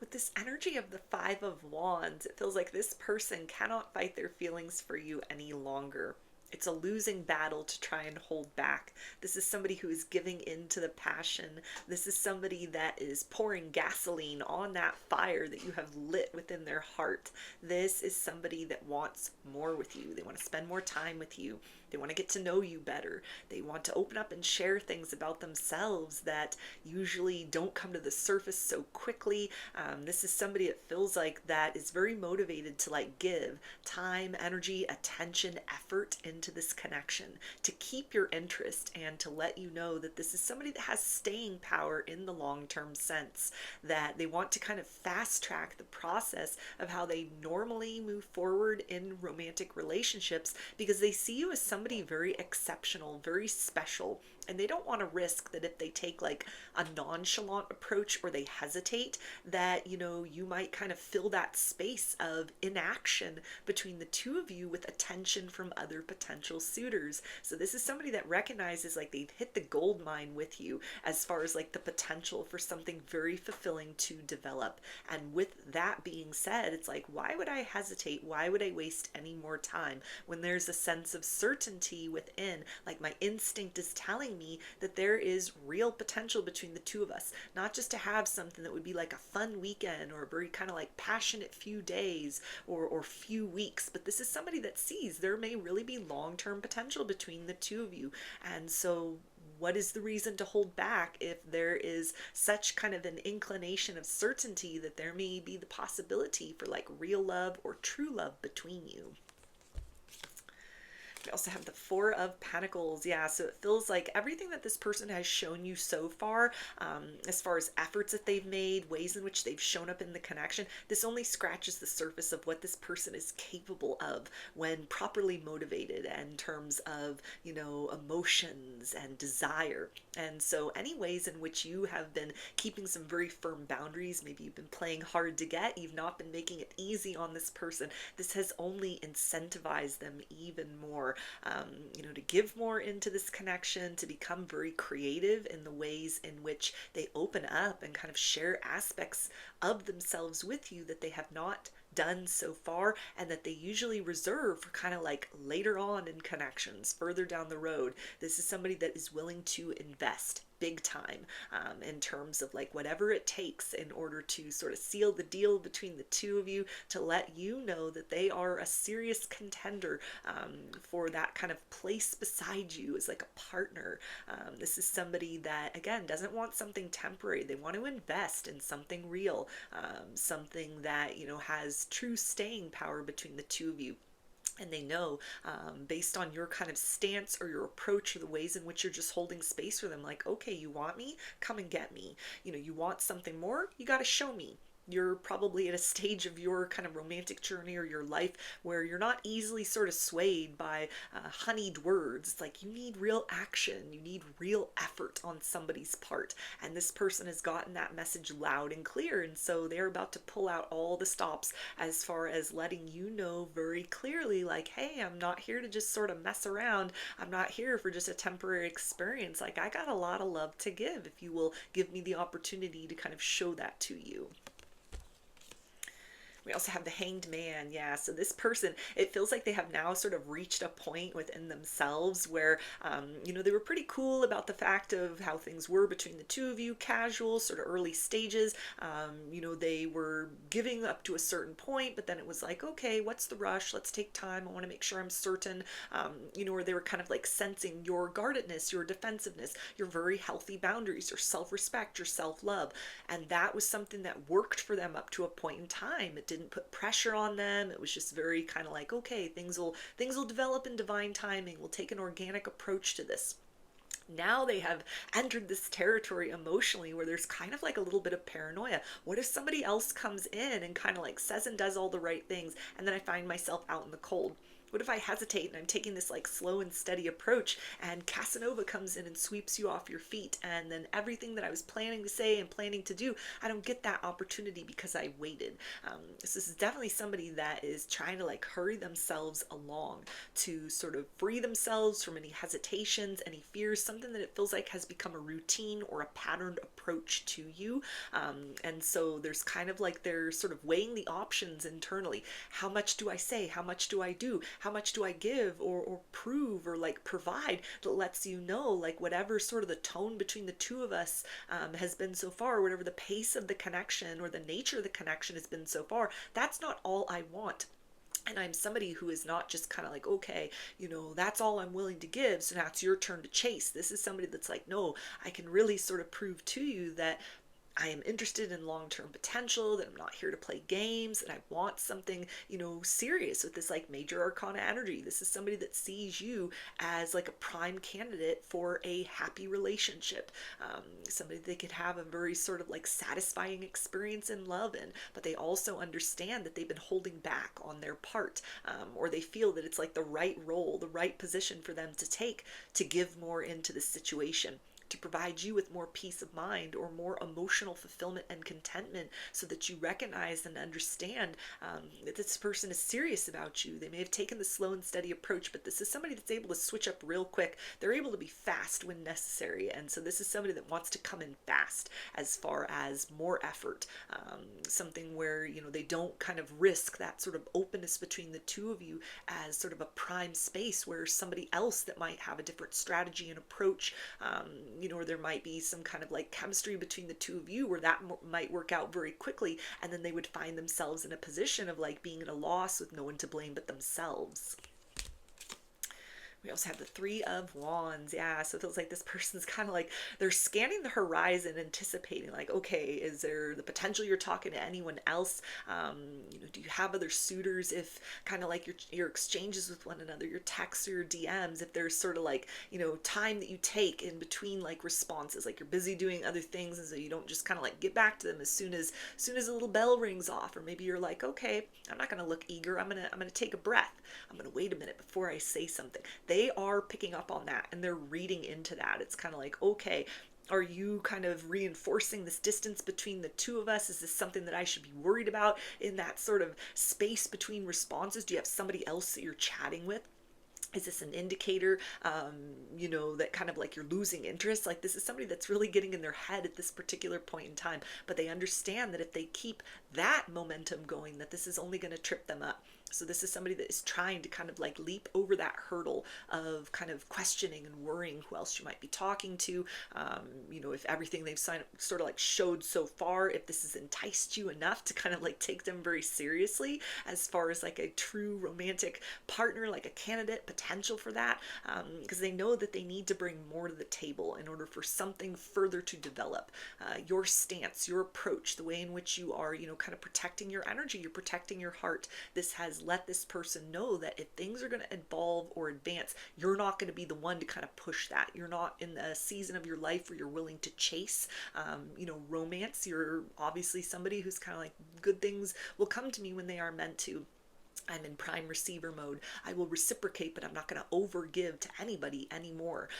With this energy of the Five of Wands, it feels like this person cannot fight their feelings for you any longer. It's a losing battle to try and hold back. This is somebody who is giving in to the passion. This is somebody that is pouring gasoline on that fire that you have lit within their heart. This is somebody that wants more with you. They want to spend more time with you. They want to get to know you better. They want to open up and share things about themselves that usually don't come to the surface so quickly. This is somebody that feels like that is very motivated to like give time, energy, attention, effort into this connection, to keep your interest and to let you know that this is somebody that has staying power in the long-term sense, that they want to kind of fast track the process of how they normally move forward in romantic relationships, because they see you as somebody very exceptional, very special, and they don't want to risk that if they take like a nonchalant approach or they hesitate, that you might kind of fill that space of inaction between the two of you with attention from other potential suitors. So this is somebody that recognizes like they've hit the gold mine with you as far as like the potential for something very fulfilling to develop. And with that being said, it's like, why would I hesitate? Why would I waste any more time when there's a sense of certainty within? Like, my instinct is telling me that there is real potential between the two of us, not just to have something that would be like a fun weekend or a very kind of like passionate few days or few weeks, but this is somebody that sees there may really be long-term potential between the two of you. And so what is the reason to hold back if there is such kind of an inclination of certainty that there may be the possibility for like real love or true love between you? We also have the Four of Pentacles. Yeah, so it feels like everything that this person has shown you so far, as far as efforts that they've made, ways in which they've shown up in the connection, this only scratches the surface of what this person is capable of when properly motivated in terms of, emotions and desire. And so any ways in which you have been keeping some very firm boundaries, maybe you've been playing hard to get, you've not been making it easy on this person, this has only incentivized them even more, to give more into this connection, to become very creative in the ways in which they open up and kind of share aspects of themselves with you that they have not done so far, and that they usually reserve for kind of like later on in connections, further down the road. This is somebody that is willing to invest big time, in terms of like whatever it takes in order to sort of seal the deal between the two of you, to let you know that they are a serious contender, for that kind of place beside you as like a partner. This is somebody that, again, doesn't want something temporary. They want to invest in something real, something that, has true staying power between the two of you. And they know, based on your kind of stance or your approach or the ways in which you're just holding space for them, like, okay, you want me? Come and get me. You want something more? You got to show me. You're probably at a stage of your kind of romantic journey or your life where you're not easily sort of swayed by honeyed words. It's like you need real action. You need real effort on somebody's part. And this person has gotten that message loud and clear. And so they're about to pull out all the stops as far as letting you know very clearly, like, hey, I'm not here to just sort of mess around. I'm not here for just a temporary experience. Like, I got a lot of love to give if you will give me the opportunity to kind of show that to you. We also have the Hanged Man. Yeah, so this person, it feels like they have now sort of reached a point within themselves where, they were pretty cool about the fact of how things were between the two of you, casual, sort of early stages. They were giving up to a certain point, but then it was like, okay, what's the rush? Let's take time. I want to make sure I'm certain, or they were kind of like sensing your guardedness, your defensiveness, your very healthy boundaries, your self-respect, your self-love. And that was something that worked for them up to a point in time. It didn't put pressure on them. It was just very kind of like, okay, things will develop in divine timing. We'll take an organic approach to this. Now they have entered this territory emotionally where there's kind of like a little bit of paranoia. What if somebody else comes in and kind of like says and does all the right things, and then I find myself out in the cold? What if I hesitate and I'm taking this like slow and steady approach, and Casanova comes in and sweeps you off your feet, and then everything that I was planning to say and planning to do, I don't get that opportunity because I waited. This is definitely somebody that is trying to like hurry themselves along to sort of free themselves from any hesitations, any fears, something that it feels like has become a routine or a patterned approach to you. And so there's kind of like they're sort of weighing the options internally. How much do I say? How much do I do? How much do I give or prove or like provide that lets you know like whatever sort of the tone between the two of us has been so far, whatever the pace of the connection or the nature of the connection has been so far, that's not all I want. And I'm somebody who is not just kind of like, okay, that's all I'm willing to give, so now it's your turn to chase. This is somebody that's like, no, I can really sort of prove to you that I am interested in long-term potential, that I'm not here to play games, that I want something, serious with this like major arcana energy. This is somebody that sees you as like a prime candidate for a happy relationship. Somebody they could have a very sort of like satisfying experience in love in, but they also understand that they've been holding back on their part, or they feel that it's like the right role, the right position for them to take to give more into the situation, to provide you with more peace of mind or more emotional fulfillment and contentment, so that you recognize and understand that this person is serious about you. They may have taken the slow and steady approach, but this is somebody that's able to switch up real quick. They're able to be fast when necessary. And so this is somebody that wants to come in fast as far as more effort, something where, they don't kind of risk that sort of openness between the two of you as sort of a prime space where somebody else that might have a different strategy and approach, or there might be some kind of like chemistry between the two of you where that might work out very quickly, and then they would find themselves in a position of like being at a loss with no one to blame but themselves. We also have the Three of Wands. Yeah, so it feels like this person's kind of like they're scanning the horizon, anticipating like, okay, is there the potential you're talking to anyone else? Do you have other suitors? If kind of like your exchanges with one another, your texts or your DMs, if there's sort of like, time that you take in between like responses, like you're busy doing other things, and so you don't just kind of like get back to them as soon as a little bell rings off, or maybe you're like, okay, I'm not gonna look eager. I'm gonna take a breath. I'm gonna wait a minute before I say something. They are picking up on that and they're reading into that. It's kind of like, okay, are you kind of reinforcing this distance between the two of us? Is this something that I should be worried about in that sort of space between responses? Do you have somebody else that you're chatting with? Is this an indicator, that kind of like you're losing interest? Like this is somebody that's really getting in their head at this particular point in time, but they understand that if they keep that momentum going, that this is only going to trip them up. So this is somebody that is trying to kind of like leap over that hurdle of kind of questioning and worrying who else you might be talking to. If everything they've sort of like showed so far, if this has enticed you enough to kind of like take them very seriously as far as like a true romantic partner, like a candidate potential for that, because they know that they need to bring more to the table in order for something further to develop. Your stance, your approach, the way in which you are, kind of protecting your energy, you're protecting your heart. This has let this person know that if things are going to evolve or advance, you're not going to be the one to kind of push that. You're not in a season of your life where you're willing to chase, romance. You're obviously somebody who's kind of like, good things will come to me when they are meant to. I'm in prime receiver mode. I will reciprocate, but I'm not going to overgive to anybody anymore.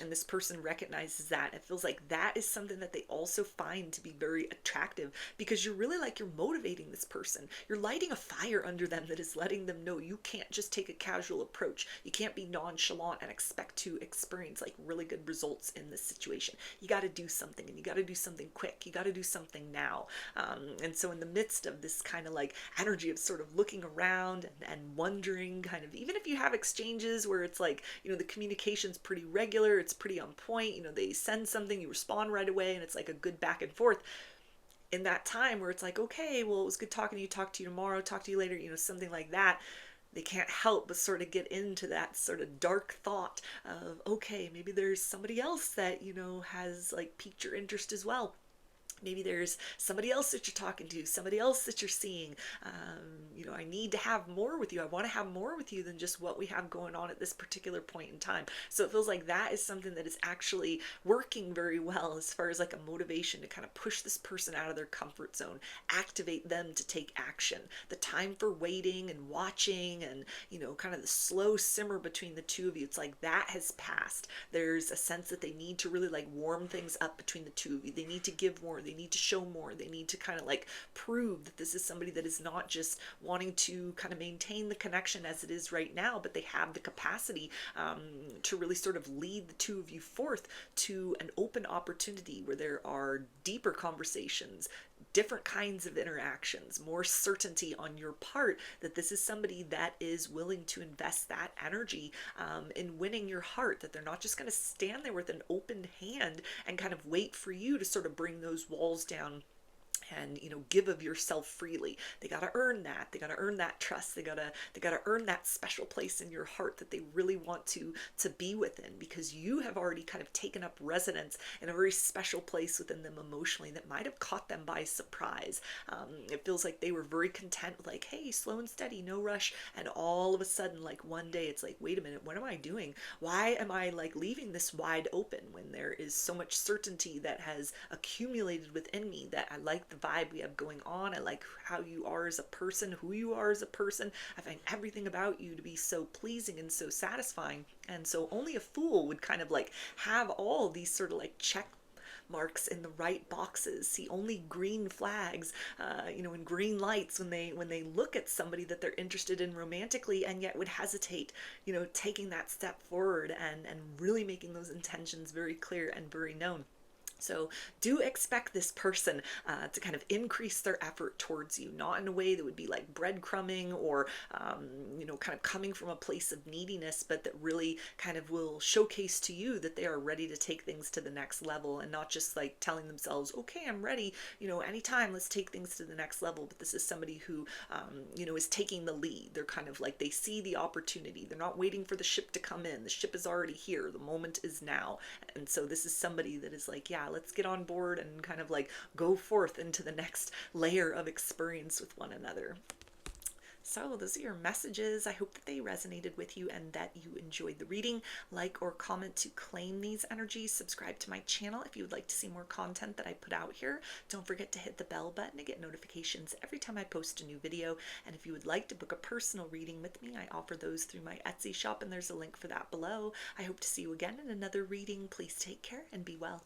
And this person recognizes that. It feels like that is something that they also find to be very attractive, because you're really like you're motivating this person. You're lighting a fire under them that is letting them know you can't just take a casual approach. You can't be nonchalant and expect to experience like really good results in this situation. You got to do something, and you got to do something quick. You got to do something now. And so in the midst of this kind of like energy of sort of looking around and wondering, kind of, even if you have exchanges where it's like, the communication's pretty regular, it's pretty on point, they send something, you respond right away, and it's like a good back and forth. In that time where it's like, okay, well, it was good talking to you, talk to you tomorrow, talk to you later, something like that, they can't help but sort of get into that sort of dark thought of, okay, maybe there's somebody else that, has like piqued your interest as well. Maybe there's somebody else that you're talking to, somebody else that you're seeing. I need to have more with you. I want to have more with you than just what we have going on at this particular point in time. So it feels like that is something that is actually working very well as far as like a motivation to kind of push this person out of their comfort zone, activate them to take action. The time for waiting and watching and, kind of the slow simmer between the two of you, it's like that has passed. There's a sense that they need to really like warm things up between the two of you. They need to give more. They need to show more. They need to kind of like prove that this is somebody that is not just wanting to kind of maintain the connection as it is right now, but they have the capacity to really sort of lead the two of you forth to an open opportunity where there are deeper conversations, different kinds of interactions, more certainty on your part that this is somebody that is willing to invest that energy in winning your heart, that they're not just going to stand there with an open hand and kind of wait for you to sort of bring those walls down and give of yourself freely. They got to earn that. They got to earn that trust. They got to earn that special place in your heart that they really want to be within, because you have already kind of taken up residence in a very special place within them emotionally that might have caught them by surprise. It feels like they were very content with like, hey, slow and steady, no rush, and all of a sudden, like one day, it's like, wait a minute, what am I doing? Why am I like leaving this wide open when there is so much certainty that has accumulated within me, that I like the vibe we have going on. I like how you are as a person, who you are as a person. I find everything about you to be so pleasing and so satisfying. And so only a fool would kind of like have all these sort of like check marks in the right boxes, see only green flags, and green lights when they look at somebody that they're interested in romantically, and yet would hesitate, taking that step forward and really making those intentions very clear and very known. So do expect this person to kind of increase their effort towards you, not in a way that would be like breadcrumbing or, kind of coming from a place of neediness, but that really kind of will showcase to you that they are ready to take things to the next level, and not just like telling themselves, okay, I'm ready, anytime, let's take things to the next level. But this is somebody who, is taking the lead. They're kind of like, they see the opportunity. They're not waiting for the ship to come in. The ship is already here. The moment is now. And so this is somebody that is like, yeah, let's get on board and kind of like go forth into the next layer of experience with one another. So those are your messages. I hope that they resonated with you and that you enjoyed the reading. Like or comment to claim these energies. Subscribe to my channel if you would like to see more content that I put out here. Don't forget to hit the bell button to get notifications every time I post a new video. And if you would like to book a personal reading with me, I offer those through my Etsy shop, and there's a link for that below. I hope to see you again in another reading. Please take care and be well.